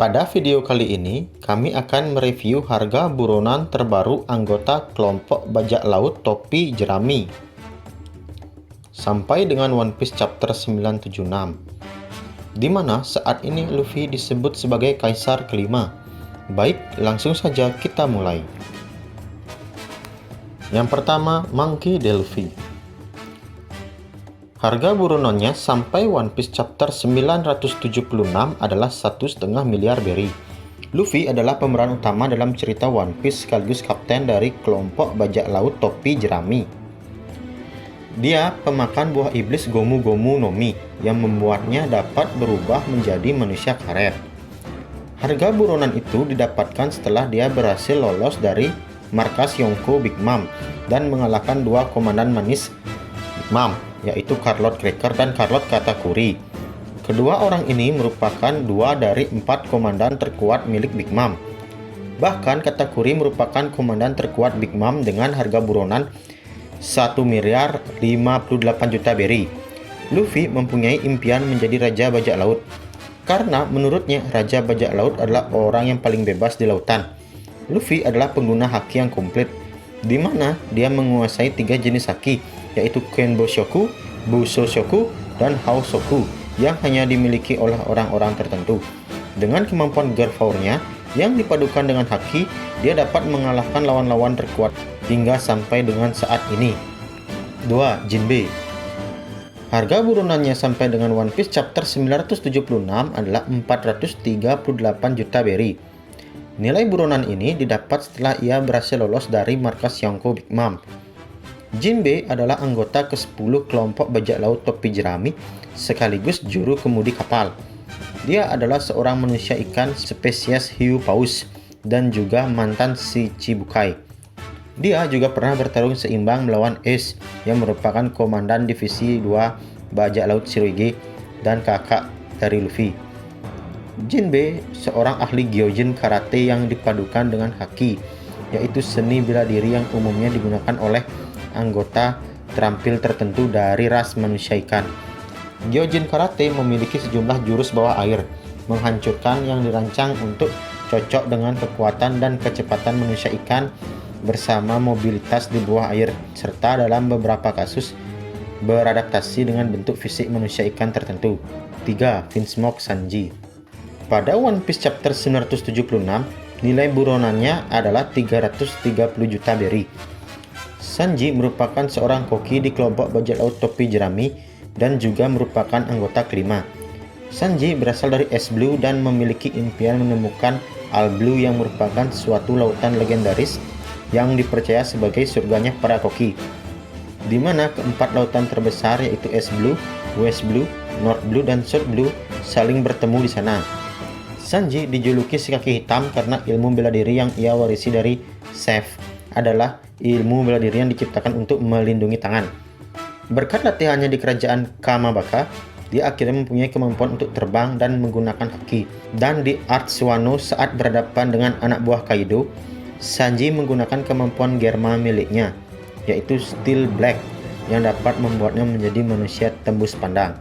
Pada video kali ini, kami akan mereview harga buronan terbaru anggota kelompok bajak laut topi jerami sampai dengan One Piece Chapter 976, di mana saat ini Luffy disebut sebagai Kaisar kelima. Baik, langsung saja kita mulai. Yang pertama, Monkey D. Luffy. Harga buronannya sampai One Piece Chapter 976 adalah 1,5 miliar berry. Luffy adalah pemeran utama dalam cerita One Piece sekaligus kapten dari kelompok bajak laut topi jerami. Dia pemakan buah iblis Gomu Gomu no Mi yang membuatnya dapat berubah menjadi manusia karet. Harga buronan itu didapatkan setelah dia berhasil lolos dari markas Yonko Big Mom dan mengalahkan dua komandan manis Big Mom, yaitu Carlot Cracker dan Carlot Katakuri. Kedua orang ini merupakan dua dari 4 komandan terkuat milik Big Mom. Bahkan Katakuri merupakan komandan terkuat Big Mom dengan harga buronan 1 miliar 58 juta berry. Luffy mempunyai impian menjadi Raja Bajak Laut, karena menurutnya Raja Bajak Laut adalah orang yang paling bebas di lautan. Luffy adalah pengguna haki yang komplit, di mana dia menguasai 3 jenis haki, yaitu Kenbo Shoku, Buso Shoku, dan Hao Shoku yang hanya dimiliki oleh orang-orang tertentu. Dengan kemampuan Gear-4-nya yang dipadukan dengan haki, dia dapat mengalahkan lawan-lawan terkuat hingga sampai dengan saat ini. 2. Jinbe. Harga buronannya sampai dengan One Piece Chapter 976 adalah 438 juta berry. Nilai buronan ini didapat setelah ia berhasil lolos dari markas Yonko Big Mom. Jinbe adalah anggota ke-10 kelompok bajak laut topi jerami sekaligus juru kemudi kapal. Dia adalah seorang manusia ikan spesies hiu paus dan juga mantan Shichibukai. Dia juga pernah bertarung seimbang melawan Ace yang merupakan komandan divisi 2 bajak laut Shirohige dan kakak dari Luffy. Jinbe seorang ahli gyojin karate yang dipadukan dengan haki, yaitu seni bela diri yang umumnya digunakan oleh anggota terampil tertentu dari ras manusia ikan. Gyojin karate memiliki sejumlah jurus bawah air menghancurkan yang dirancang untuk cocok dengan kekuatan dan kecepatan manusia ikan bersama mobilitas di bawah air, serta dalam beberapa kasus beradaptasi dengan bentuk fisik manusia ikan tertentu. 3. Vinsmoke Sanji. Pada One Piece Chapter 976, nilai buronannya adalah 330 juta berry. Sanji merupakan seorang koki di kelompok bajak laut topi jerami dan juga merupakan anggota kelima. Sanji berasal dari Es Blue dan memiliki impian menemukan All Blue yang merupakan suatu lautan legendaris yang dipercaya sebagai surganya para koki, di mana keempat lautan terbesar yaitu Es Blue, West Blue, North Blue, dan South Blue saling bertemu di sana. Sanji dijuluki si kaki hitam karena ilmu bela diri yang ia warisi dari Chef adalah ilmu bela diri yang diciptakan untuk melindungi tangan. Berkat latihannya di kerajaan Kamabaka, dia akhirnya mempunyai kemampuan untuk terbang dan menggunakan haki. Dan di Arch Wano saat berhadapan dengan anak buah Kaido, Sanji menggunakan kemampuan Germa miliknya, yaitu Steel Black, yang dapat membuatnya menjadi manusia tembus pandang.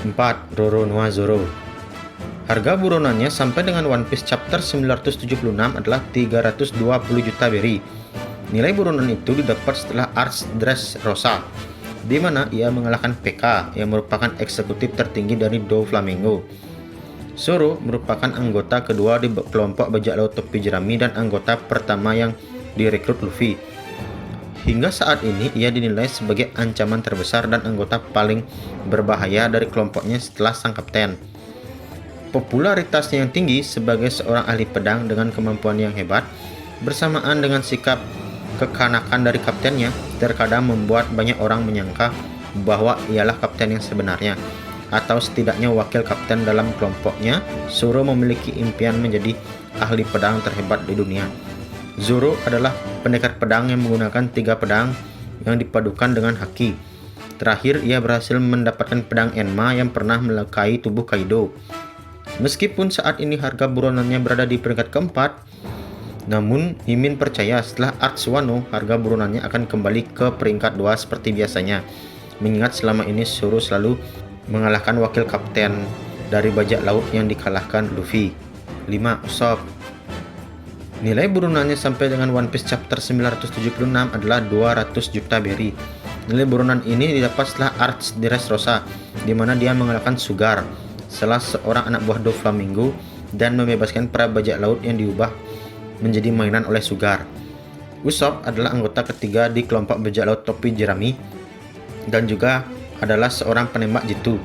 4. Roronoa Zoro. Harga buronannya sampai dengan One Piece Chapter 976 adalah 320 juta berry. Nilai buronan itu didapat setelah Arch Dressrosa, di mana ia mengalahkan PK yang merupakan eksekutif tertinggi dari Doflamingo. Zoro merupakan anggota kedua di kelompok bajak laut topi jerami dan anggota pertama yang direkrut Luffy. Hingga saat ini ia dinilai sebagai ancaman terbesar dan anggota paling berbahaya dari kelompoknya setelah sang kapten. Popularitasnya yang tinggi sebagai seorang ahli pedang dengan kemampuan yang hebat, bersamaan dengan sikap kekanakan dari kaptennya, terkadang membuat banyak orang menyangka bahwa ialah kapten yang sebenarnya, atau setidaknya wakil kapten dalam kelompoknya. Zoro memiliki impian menjadi ahli pedang terhebat di dunia. Zoro adalah pendekar pedang yang menggunakan 3 pedang yang dipadukan dengan haki. Terakhir, ia berhasil mendapatkan pedang Enma yang pernah melukai tubuh Kaido. Meskipun saat ini harga buronannya berada di peringkat keempat, namun Mimin percaya setelah Arch Wano harga buronannya akan kembali ke peringkat 2 seperti biasanya, mengingat selama ini Zoro selalu mengalahkan wakil kapten dari bajak laut yang dikalahkan Luffy. 5. Usopp. Nilai burunannya sampai dengan One Piece chapter 976 adalah 200 juta berry. Nilai burunan ini didapat setelah Arch Dressrosa, di mana dia mengalahkan Sugar, salah seorang anak buah Doflamingo, dan membebaskan para bajak laut yang diubah menjadi mainan oleh Sugar. Usopp adalah anggota ketiga di kelompok bajak laut topi jerami dan juga adalah seorang penembak jitu.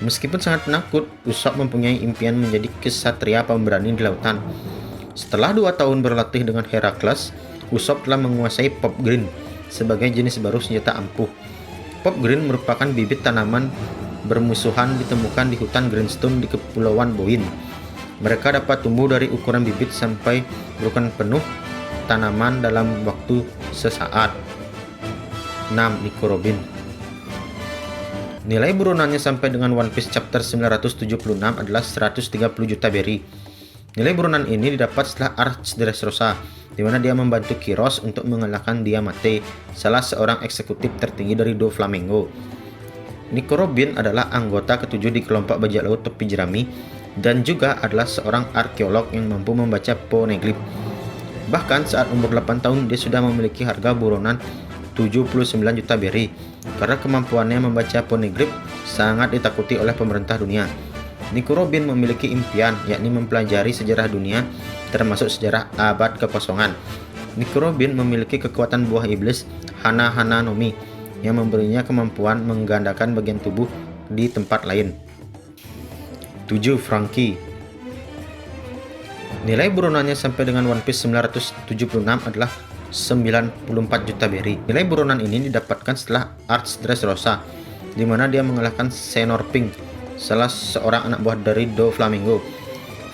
Meskipun sangat penakut, Usopp mempunyai impian menjadi kesatria pemberani di lautan. Setelah 2 tahun berlatih dengan Herakles, Usopp telah menguasai Pop Green sebagai jenis baru senjata ampuh. Pop Green merupakan bibit tanaman bermusuhan ditemukan di hutan Greenstone di Kepulauan Boin. Mereka dapat tumbuh dari ukuran bibit sampai berukuran penuh tanaman dalam waktu sesaat. 6. Nico Robin. Nilai burunannya sampai dengan One Piece chapter 976 adalah 130 juta berry. Nilai burunan ini didapat setelah Arch Dressrosa, di mana dia membantu Kiros untuk mengalahkan Diamante, salah seorang eksekutif tertinggi dari Doflamingo. Nico Robin adalah anggota ketujuh di kelompok bajak laut topi jerami dan juga adalah seorang arkeolog yang mampu membaca poneglyph. Bahkan saat umur 8 tahun dia sudah memiliki harga buronan 79 juta berry karena kemampuannya membaca poneglyph sangat ditakuti oleh pemerintah dunia. Nico Robin memiliki impian, yakni mempelajari sejarah dunia, termasuk sejarah abad kekosongan. Nico Robin memiliki kekuatan buah iblis Hana Hana no Mi yang memberinya kemampuan menggandakan bagian tubuh di tempat lain. 7. Franky. Nilai burunannya sampai dengan One Piece 976 adalah 94 juta berry. Nilai buronan ini didapatkan setelah Arch Dressrosa, di mana dia mengalahkan Senor Pink, salah seorang anak buah dari Doflamingo.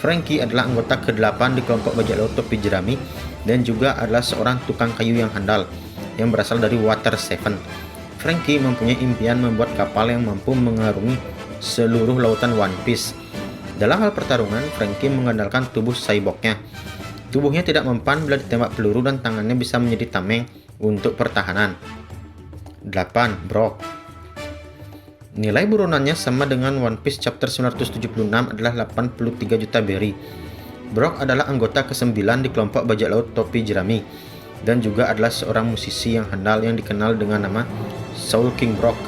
Franky adalah anggota ke-8 di kelompok bajak laut topi jerami dan juga adalah seorang tukang kayu yang handal yang berasal dari Water 7. Franky mempunyai impian membuat kapal yang mampu mengarungi seluruh lautan One Piece. Dalam hal pertarungan, Franky mengandalkan tubuh cyborgnya. Tubuhnya tidak mempan bila ditembak peluru dan tangannya bisa menjadi tameng untuk pertahanan. 8. Brock. Nilai burunannya sama dengan One Piece chapter 976 adalah 83 juta berry. Brock adalah anggota ke-9 di kelompok bajak laut topi jerami dan juga adalah seorang musisi yang handal yang dikenal dengan nama Soul King Brock.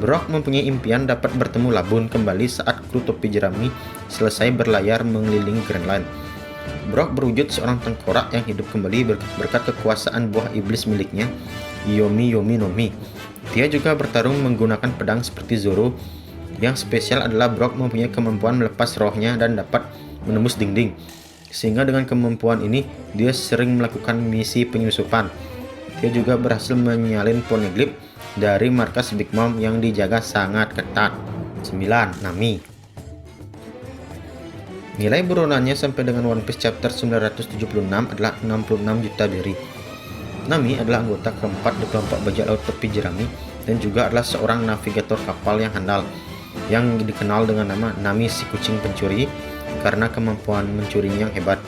Brock mempunyai impian dapat bertemu Labun kembali saat kru topi jerami selesai berlayar mengelilingi Greenland. Brock berwujud seorang tengkorak yang hidup kembali berkat kekuasaan buah iblis miliknya, Yomi Yomi no Mi. Dia juga bertarung menggunakan pedang seperti Zoro. Yang spesial adalah Brock mempunyai kemampuan melepas rohnya dan dapat menembus dinding. Sehingga dengan kemampuan ini, dia sering melakukan misi penyusupan. Dia juga berhasil menyalin poneglyph dari markas Big Mom yang dijaga sangat ketat. 9. Nami. Nilai burunannya sampai dengan One Piece chapter 976 adalah 66 juta berry. Nami adalah anggota keempat di kelompok bajak laut topi jerami dan juga adalah seorang navigator kapal yang handal yang dikenal dengan nama Nami si kucing pencuri karena kemampuan mencurinya yang hebat.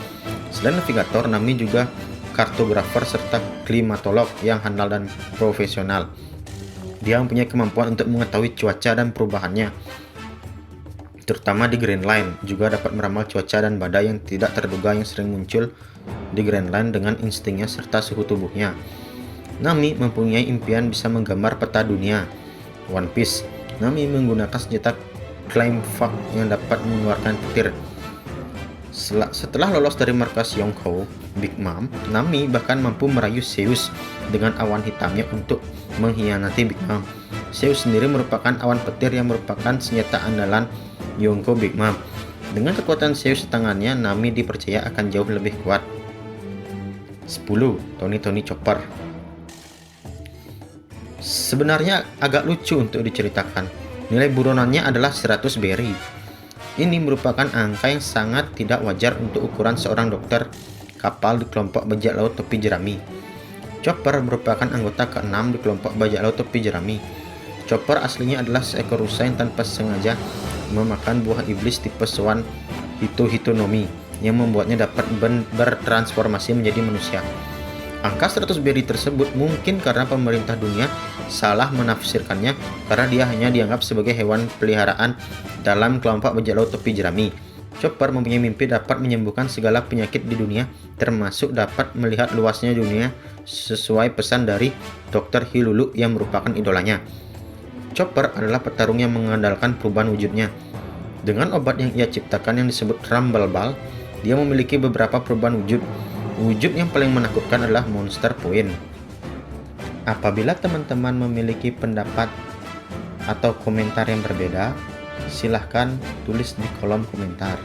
Selain navigator, Nami juga kartografer serta klimatolog yang handal dan profesional. Dia mempunyai kemampuan untuk mengetahui cuaca dan perubahannya, terutama di Greenland. Juga dapat meramal cuaca dan badai yang tidak terduga yang sering muncul di Greenland dengan instingnya serta suhu tubuhnya. Nami mempunyai impian bisa menggambar peta dunia One Piece. Nami menggunakan senjata Claim Fuck yang dapat mengeluarkan petir. Setelah lolos dari markas Yonkou Big Mom, Nami bahkan mampu merayu Zeus dengan awan hitamnya untuk mengkhianati Big Mom. Zeus sendiri merupakan awan petir yang merupakan senjata andalan Yonkou Big Mom. Dengan kekuatan Zeus di tangannya, Nami dipercaya akan jauh lebih kuat. 10. Tony Chopper. Sebenarnya agak lucu untuk diceritakan. Nilai buronannya adalah 100 berry. Ini merupakan angka yang sangat tidak wajar untuk ukuran seorang dokter kapal di kelompok bajak laut topi jerami. Chopper merupakan anggota ke-6 di kelompok bajak laut topi jerami. Chopper aslinya adalah seekor rusa yang tanpa sengaja memakan buah iblis tipe Swan Hitohitonomi yang membuatnya dapat bertransformasi menjadi manusia. Angka 100 berry tersebut mungkin karena pemerintah dunia salah menafsirkannya karena dia hanya dianggap sebagai hewan peliharaan dalam kelompok bajak laut topi jerami. Chopper mempunyai mimpi dapat menyembuhkan segala penyakit di dunia, termasuk dapat melihat luasnya dunia sesuai pesan dari Dr. Hilulu yang merupakan idolanya. Chopper adalah petarung yang mengandalkan perubahan wujudnya. Dengan obat yang ia ciptakan yang disebut Rumble Ball, dia memiliki beberapa perubahan wujud. Wujud yang paling menakutkan adalah Monster Point. Apabila teman-teman memiliki pendapat atau komentar yang berbeda, silahkan tulis di kolom komentar.